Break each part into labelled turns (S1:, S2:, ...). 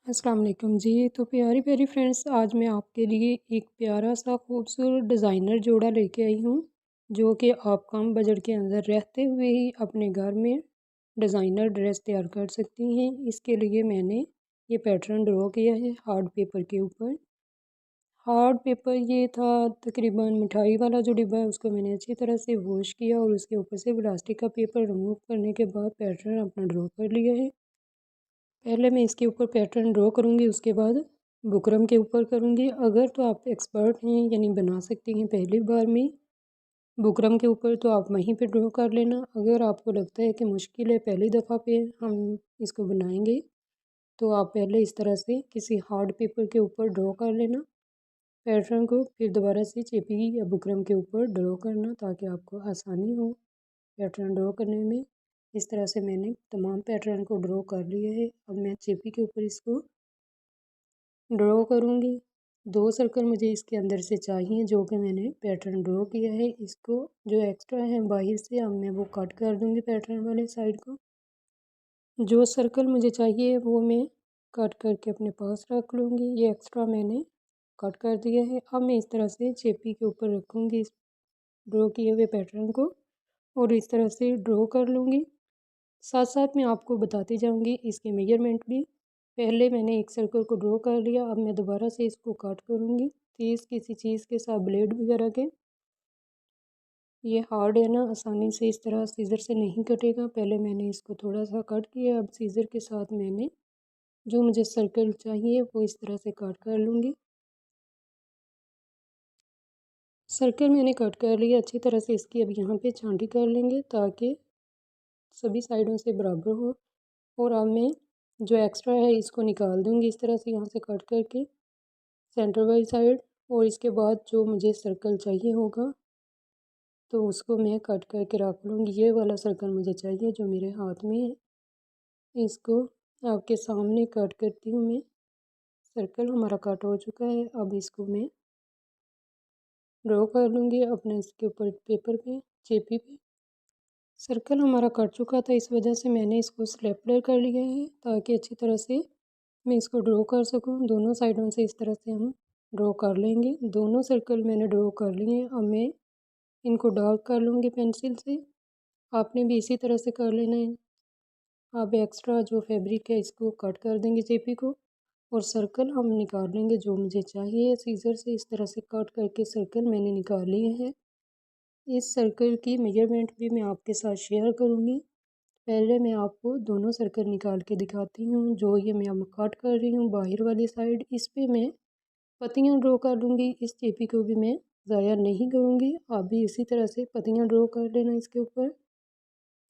S1: अस्सलाम वालेकुम जी। तो प्यारी प्यारी फ्रेंड्स, आज मैं आपके लिए एक प्यारा सा खूबसूरत डिज़ाइनर जोड़ा लेके आई हूँ, जो कि आप कम बजट के अंदर रहते हुए ही अपने घर में डिज़ाइनर ड्रेस तैयार कर सकती हैं। इसके लिए मैंने ये पैटर्न ड्रॉ किया है हार्ड पेपर के ऊपर। हार्ड पेपर ये था तकरीबन मिठाई वाला जो डिब्बा है, उसको मैंने अच्छी तरह से वॉश किया और उसके ऊपर से प्लास्टिक का पेपर रिमूव करने के बाद पैटर्न अपना ड्रॉ कर लिया है। पहले मैं इसके ऊपर पैटर्न ड्रॉ करूँगी, उसके बाद बुकरम के ऊपर करूँगी। अगर तो आप एक्सपर्ट हैं यानी बना सकती हैं पहली बार में बुकरम के ऊपर, तो आप वहीं पे ड्रॉ कर लेना। अगर आपको लगता है कि मुश्किल है, पहली दफ़ा पे हम इसको बनाएंगे, तो आप पहले इस तरह से किसी हार्ड पेपर के ऊपर ड्रॉ कर लेना पैटर्न को, फिर दोबारा से चेपी या बुकरम के ऊपर ड्रॉ करना ताकि आपको आसानी हो पैटर्न ड्रॉ करने में। इस तरह से मैंने तमाम पैटर्न को ड्रॉ कर लिया है। अब मैं चेपी के ऊपर इसको ड्रॉ करूँगी। 2 सर्कल मुझे इसके अंदर से चाहिए जो कि मैंने पैटर्न ड्रॉ किया है। इसको जो एक्स्ट्रा है बाहर से अब मैं वो कट कर दूँगी पैटर्न वाले साइड को। जो सर्कल मुझे चाहिए वो मैं कट करके अपने पास रख लूँगी। ये एक्स्ट्रा मैंने कट कर दिया है। अब मैं इस तरह से चेपी के ऊपर रखूँगी इस ड्रॉ किए हुए पैटर्न को और इस तरह से ड्रॉ कर लूँगी। साथ साथ मैं आपको बताती जाऊँगी इसके मेजरमेंट भी। पहले मैंने एक सर्कल को ड्रॉ कर लिया, अब मैं दोबारा से इसको कट करूँगी तेज़ किसी चीज़ के साथ, ब्लेड वगैरह के। ये हार्ड है ना, आसानी से इस तरह सीज़र से नहीं कटेगा। पहले मैंने इसको थोड़ा सा कट किया, अब सीज़र के साथ मैंने जो मुझे सर्कल चाहिए वो इस तरह से कट कर लूँगी। सर्कल मैंने कट कर लिया अच्छी तरह से। इसकी अब यहाँ पे छांटी कर लेंगे ताकि सभी साइडों से बराबर हो। और अब मैं जो एक्स्ट्रा है इसको निकाल दूँगी इस तरह से यहाँ से कट करके सेंटर वाली साइड। और इसके बाद जो मुझे सर्कल चाहिए होगा तो उसको मैं कट करके रख लूँगी। ये वाला सर्कल मुझे चाहिए जो मेरे हाथ में है। इसको आपके सामने कट करती हूँ मैं। सर्कल हमारा कट हो चुका है। अब इसको मैं ड्रॉ कर लूँगी अपने इसके ऊपर पेपर पे, चेपी पे। सर्कल हमारा कट चुका था, इस वजह से मैंने इसको स्टेपलर कर लिया है ताकि अच्छी तरह से मैं इसको ड्रॉ कर सकूं। दोनों साइडों से इस तरह से हम ड्रॉ कर लेंगे। दोनों सर्कल मैंने ड्रॉ कर लिए हैं। अब मैं इनको डार्क कर लूँगी पेंसिल से। आपने भी इसी तरह से कर लेना है। अब एक्स्ट्रा जो फैब्रिक है इसको कट कर देंगे चेपी को और सर्कल हम निकाल लेंगे जो मुझे चाहिए। सीज़र से इस तरह से कट करके सर्कल मैंने निकाल लिए हैं। इस सर्कल की मेजरमेंट भी मैं आपके साथ शेयर करूँगी। पहले मैं आपको दोनों सर्कल निकाल के दिखाती हूँ। जो ये मैं अब कट कर रही हूँ बाहर वाली साइड, इस पे मैं पत्तियाँ ड्रॉ कर लूँगी। इस चेपी को भी मैं ज़ाया नहीं करूँगी। आप भी इसी तरह से पत्तियाँ ड्रॉ कर लेना इसके ऊपर।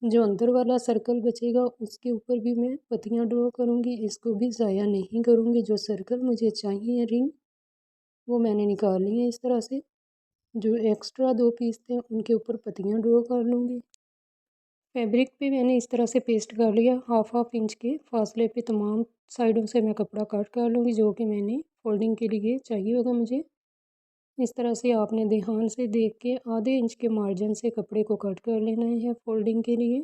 S1: जो अंदर वाला सर्कल बचेगा उसके ऊपर भी मैं पत्तियाँ ड्रॉ करूँगी। इसको भी ज़ाया नहीं करूँगी। जो सर्कल मुझे चाहिए रिंग वो मैंने निकाल ली है इस तरह से। जो एक्स्ट्रा 2 पीस थे उनके ऊपर पत्तियाँ ड्रॉ कर लूँगी। फैब्रिक पे मैंने इस तरह से पेस्ट कर लिया। हाफ इंच के फासले पे तमाम साइडों से मैं कपड़ा कट कर लूँगी जो कि मैंने फोल्डिंग के लिए चाहिए होगा मुझे। इस तरह से आपने ध्यान से देख के आधे इंच के मार्जिन से कपड़े को कट कर लेना है फोल्डिंग के लिए।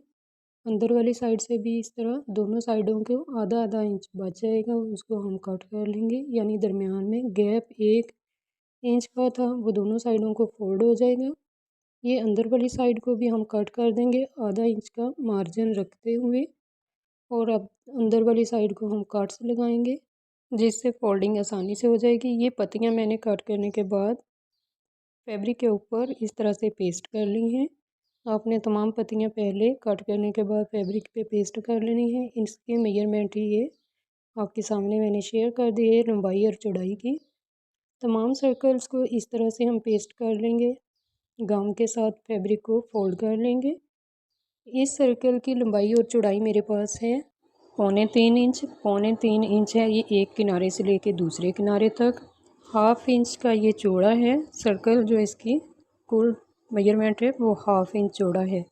S1: अंदर वाली साइड से भी इस तरह दोनों साइडों को आधा आधा इंच बच जाएगा, उसको हम कट कर लेंगे। यानी दरमियान में गैप 1 इंच का था वो दोनों साइडों को फोल्ड हो जाएगा। ये अंदर वाली साइड को भी हम कट कर देंगे आधा इंच का मार्जिन रखते हुए। और अब अंदर वाली साइड को हम कट्स लगाएंगे जिससे फोल्डिंग आसानी से हो जाएगी। ये पत्तियां मैंने कट करने के बाद फैब्रिक के ऊपर इस तरह से पेस्ट कर ली हैं। आपने तमाम पत्तियां पहले कट करने के बाद फैब्रिक पे पेस्ट कर लेनी है। इसके मेजरमेंट ही ये आपके सामने मैंने शेयर कर दी है, लंबाई और चौड़ाई की। तमाम सर्कल्स को इस तरह से हम पेस्ट कर लेंगे। गम के साथ फैब्रिक को फोल्ड कर लेंगे। इस सर्कल की लंबाई और चौड़ाई मेरे पास है 3.25 इंच। 3.25 इंच है ये एक किनारे से लेके दूसरे किनारे तक। हाफ इंच का ये चौड़ा है सर्कल। जो इसकी कुल मेजरमेंट है वो हाफ इंच चौड़ा है।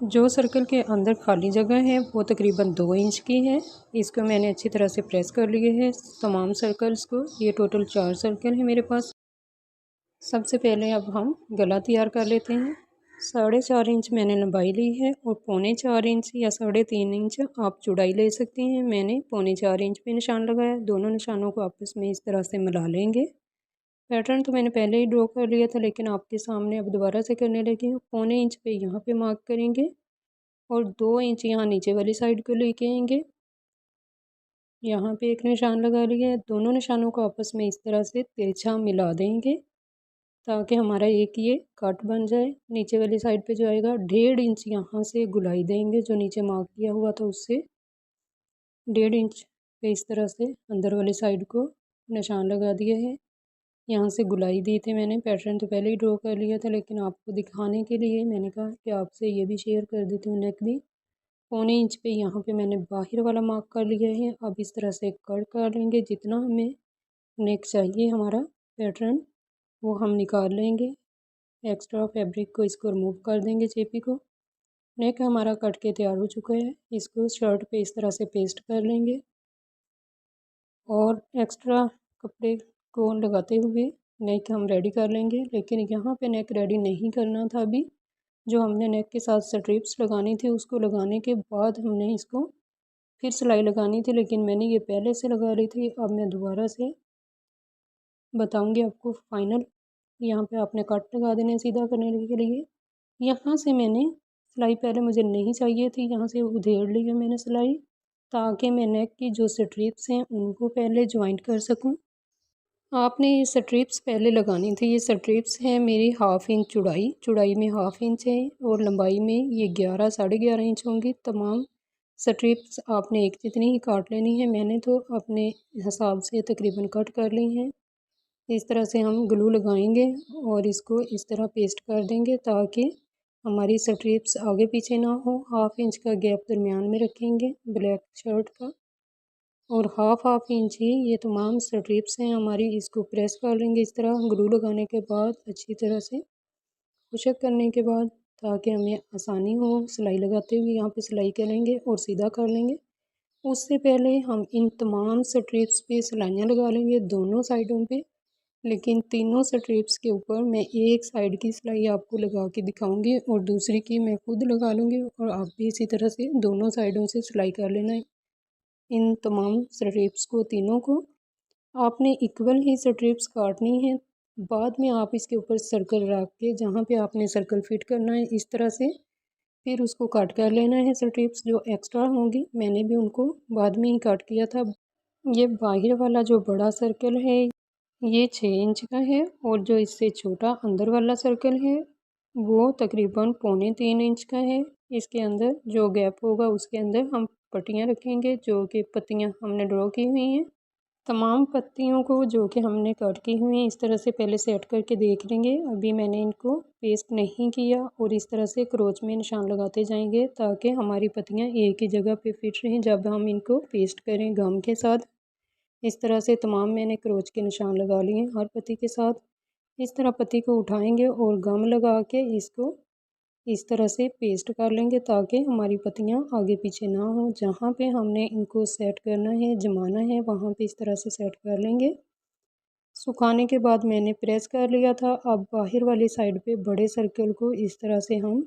S1: जो सर्कल के अंदर खाली जगह है वो तकरीबन 2 इंच की है। इसको मैंने अच्छी तरह से प्रेस कर लिए है तमाम सर्कल्स को। ये टोटल 4 सर्कल है मेरे पास। सबसे पहले अब हम गला तैयार कर लेते हैं। 4.5 इंच मैंने लंबाई ली है और 4.25 इंच या 3.5 इंच आप चौड़ाई ले सकते हैं। मैंने 4.25 इंच पे निशान लगाया। दोनों निशानों को आपस में इस तरह से मिला लेंगे। पैटर्न तो मैंने पहले ही ड्रॉ कर लिया था, लेकिन आपके सामने अब दोबारा से करने लगी हूँ। 1.25 इंच पे यहाँ पे मार्क करेंगे और 2 इंच यहाँ नीचे वाली साइड को लेके आएंगे। यहाँ पे एक निशान लगा लिया है। दोनों निशानों को आपस में इस तरह से तिरछा मिला देंगे ताकि हमारा एक ये कट बन जाए। नीचे वाली साइड पे जो आएगा 1.5 इंच यहाँ से गुलाई देंगे, जो नीचे मार्क किया हुआ था उससे 1.5 इंच पे इस तरह से अंदर वाली साइड को निशान लगा दिया है। यहाँ से गुलाई दी थी मैंने। पैटर्न तो पहले ही ड्रॉ कर लिया था, लेकिन आपको दिखाने के लिए मैंने कहा कि आपसे ये भी शेयर कर देती हूँ। नेक भी 1.25 इंच पे यहाँ पे मैंने बाहर वाला मार्क कर लिया है। अब इस तरह से कट कर लेंगे। जितना हमें नेक चाहिए हमारा पैटर्न वो हम निकाल लेंगे। एक्स्ट्रा फैब्रिक को इसको रिमूव कर देंगे, चेपी को। नेक हमारा कट के तैयार हो चुका है। इसको शर्ट पे इस तरह से पेस्ट कर लेंगे और एक्स्ट्रा कपड़े को लगाते हुए नेक हम रेडी कर लेंगे। लेकिन यहाँ पे नेक रेडी नहीं करना था अभी। जो हमने नेक के साथ स्ट्रिप्स लगानी थी उसको लगाने के बाद हमने इसको फिर सिलाई लगानी थी, लेकिन मैंने ये पहले से लगा ली थी। अब मैं दोबारा से बताऊंगी आपको फाइनल। यहाँ पे आपने कट लगा देने सीधा करने के लिए। यहाँ से मैंने सिलाई पहले मुझे नहीं चाहिए थी, यहाँ से उधेड़ ली है मैंने सिलाई, ताकि मैं नेक की जो स्ट्रिप्स हैं उनको पहले ज्वाइंट कर सकूँ। आपने ये स्ट्रिप्स पहले लगानी थी। ये स्ट्रिप्स हैं मेरी 1/2 इंच चौड़ाई में 1/2 इंच है और लंबाई में ये 11 साढ़े 11 इंच होंगी। तमाम स्ट्रिप्स आपने एक जितनी ही काट लेनी है। मैंने तो अपने हिसाब से तकरीबन कट कर ली हैं। इस तरह से हम ग्लू लगाएंगे और इसको इस तरह पेस्ट कर देंगे ताकि हमारी स्ट्रिप्स आगे पीछे ना हो। 1/2 इंच का गैप दरमियान में रखेंगे ब्लैक शर्ट का और हाफ इंच ही ये तमाम स्ट्रिप्स हैं हमारी। इसको प्रेस कर लेंगे इस तरह ग्लू लगाने के बाद, अच्छी तरह से पुशअप करने के बाद, ताकि हमें आसानी हो सिलाई लगाते हुए। यहाँ पे सिलाई करेंगे और सीधा कर लेंगे। उससे पहले हम इन तमाम स्ट्रिप्स पे सिलाइयाँ लगा लेंगे दोनों साइडों पे। लेकिन तीनों स्ट्रिप्स के ऊपर मैं एक साइड की सिलाई आपको लगा के दिखाऊंगी और दूसरी की मैं खुद लगा लूँगी और आप भी इसी तरह से दोनों साइडों से सिलाई कर लेना है। इन तमाम स्ट्रिप्स को तीनों को आपने इक्वल ही स्ट्रिप्स काटनी है। बाद में आप इसके ऊपर सर्कल रख के जहाँ पे आपने सर्कल फिट करना है इस तरह से फिर उसको कट कर लेना है। स्ट्रिप्स जो एक्स्ट्रा होंगी मैंने भी उनको बाद में ही कट किया था। ये बाहर वाला जो बड़ा सर्कल है ये 6 इंच का है और जो इससे छोटा अंदर वाला सर्कल है वो तकरीबन 3.25 इंच का है। इसके अंदर जो गैप होगा उसके अंदर हम पट्टियाँ रखेंगे, जो कि पत्तियाँ हमने ड्रॉ की हुई हैं। तमाम पत्तियों को जो कि हमने कट की हुई हैं इस तरह से पहले सेट करके देख लेंगे। अभी मैंने इनको पेस्ट नहीं किया और इस तरह से क्रोच में निशान लगाते जाएंगे ताकि हमारी पत्तियाँ एक ही जगह पे फिट रहें जब हम इनको पेस्ट करें गम के साथ। इस तरह से तमाम मैंने क्रोच के निशान लगा लिए हैं हर पत्ती के साथ। इस तरह पत्ती को उठाएंगे और गम लगा के इसको इस तरह से पेस्ट कर लेंगे ताकि हमारी पत्तियाँ आगे पीछे ना हो। जहाँ पे हमने इनको सेट करना है जमाना है वहाँ पे इस तरह से सेट कर लेंगे। सुखाने के बाद मैंने प्रेस कर लिया था। अब बाहर वाली साइड पे बड़े सर्कल को इस तरह से हम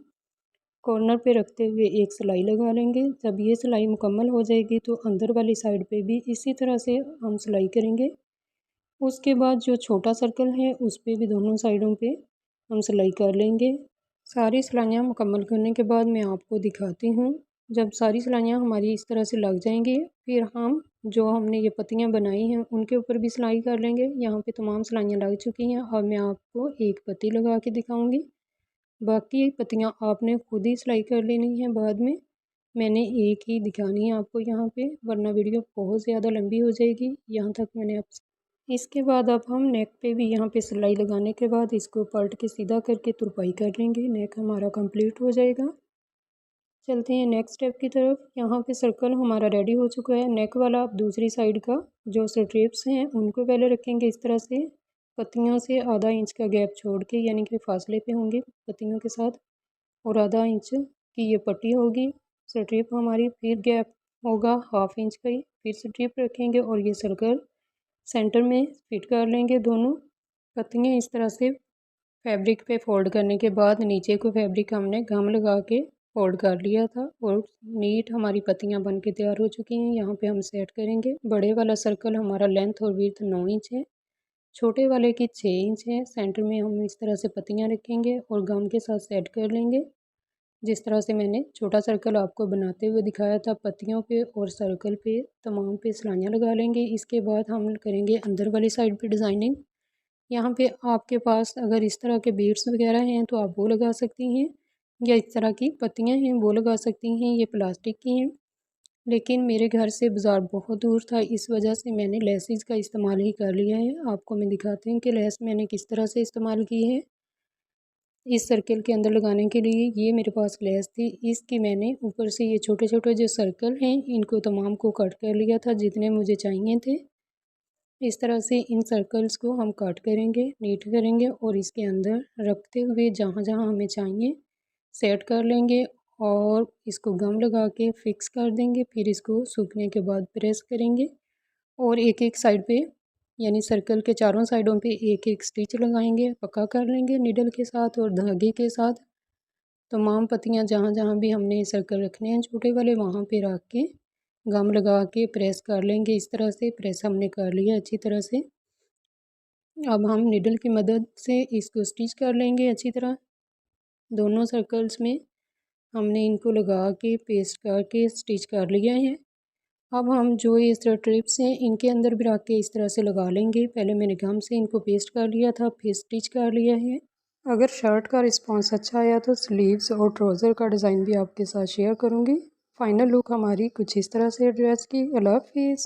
S1: कॉर्नर पे रखते हुए एक सिलाई लगा लेंगे। जब ये सिलाई मुकम्मल हो जाएगी तो अंदर वाली साइड पे भी इसी तरह से हम सिलाई करेंगे। उसके बाद जो छोटा सर्कल है उस पे भी दोनों साइडों पे हम सिलाई कर लेंगे। सारी सिलाइयाँ मुकम्मल करने के बाद मैं आपको दिखाती हूँ। जब सारी सिलाइयाँ हमारी इस तरह से लग जाएंगी फिर हम जो हमने ये पत्तियाँ बनाई हैं उनके ऊपर भी सिलाई कर लेंगे। यहाँ पे तमाम सिलाइयाँ लग चुकी हैं। अब मैं आपको एक पत्ती लगा के दिखाऊँगी। बाकी पत्तियाँ आपने खुद ही सिलाई कर लेनी है बाद में। मैंने एक ही दिखानी है आपको यहाँ पे, वरना वीडियो बहुत ज़्यादा लंबी हो जाएगी। यहाँ तक मैंने आप इसके बाद अब हम नेक पे भी यहाँ पे सिलाई लगाने के बाद इसको पलट के सीधा करके तुरपाई कर लेंगे। नेक हमारा कंप्लीट हो जाएगा। चलते हैं नेक्स्ट स्टेप की तरफ। यहाँ पे सर्कल हमारा रेडी हो चुका है। नेक वाला अब दूसरी साइड का जो स्ट्रिप्स हैं उनको पहले रखेंगे इस तरह से पत्तियों से आधा इंच का गैप छोड़ के, यानी कि फासले पे होंगे पत्तियों के साथ, और आधा इंच की ये पट्टी होगी स्ट्रिप हमारी। फिर गैप होगा 1/2 इंच का ही, फिर स्ट्रिप रखेंगे और ये सर्कल सेंटर में फिट कर लेंगे। दोनों पत्तियाँ इस तरह से फैब्रिक पे फ़ोल्ड करने के बाद नीचे को फैब्रिक हमने गम लगा के फ़ोल्ड कर लिया था और नीट हमारी पत्तियां बन के तैयार हो चुकी हैं। यहाँ पे हम सेट करेंगे। बड़े वाला सर्कल हमारा लेंथ और विड्थ 9 इंच है, छोटे वाले की 6 इंच है। सेंटर में हम इस तरह से पत्तियां रखेंगे और गम के साथ सेट कर लेंगे। जिस तरह से मैंने छोटा सर्कल आपको बनाते हुए दिखाया था, पत्तियों पे और सर्कल पे तमाम पे सिलाइयाँ लगा लेंगे। इसके बाद हम करेंगे अंदर वाली साइड पे डिज़ाइनिंग। यहाँ पे आपके पास अगर इस तरह के बीड्स वगैरह हैं तो आप वो लगा सकती हैं, या इस तरह की पत्तियाँ हैं वो लगा सकती हैं। ये प्लास्टिक की हैं, लेकिन मेरे घर से बाज़ार बहुत दूर था, इस वजह से मैंने लेसिस का इस्तेमाल ही कर लिया है। आपको मैं दिखाती हूँ कि लेस मैंने किस तरह से इस्तेमाल की है। इस सर्कल के अंदर लगाने के लिए ये मेरे पास लेस थी, इसकी मैंने ऊपर से ये छोटे छोटे जो सर्कल हैं इनको तमाम को कट कर लिया था जितने मुझे चाहिए थे। इस तरह से इन सर्कल्स को हम कट करेंगे, नीट करेंगे और इसके अंदर रखते हुए जहाँ जहाँ हमें चाहिए सेट कर लेंगे और इसको गम लगा के फिक्स कर देंगे। फिर इसको सूखने के बाद प्रेस करेंगे और एक एक साइड पे यानी सर्कल के चारों साइडों पे एक एक स्टिच लगाएंगे, पक्का कर लेंगे नीडल के साथ और धागे के साथ। तमाम पत्तियां जहाँ जहाँ भी हमने सर्कल रखने हैं छोटे वाले वहाँ पे रख के गम लगा के प्रेस कर लेंगे। इस तरह से प्रेस हमने कर लिया अच्छी तरह से। अब हम नीडल की मदद से इसको स्टिच कर लेंगे अच्छी तरह। दोनों सर्कल्स में हमने इनको लगा के पेस्ट करके स्टिच कर लिया है। अब हम जो ये स्ट्रिप्स हैं इनके अंदर भी रख के इस तरह से लगा लेंगे। पहले मैंने गम से इनको पेस्ट कर लिया था, फिर स्टिच कर लिया है। अगर शर्ट का रिस्पांस अच्छा आया तो स्लीव्स और ट्राउज़र का डिज़ाइन भी आपके साथ शेयर करूँगी। फाइनल लुक हमारी कुछ इस तरह से ड्रेस की। अल्लाह हाफिज़।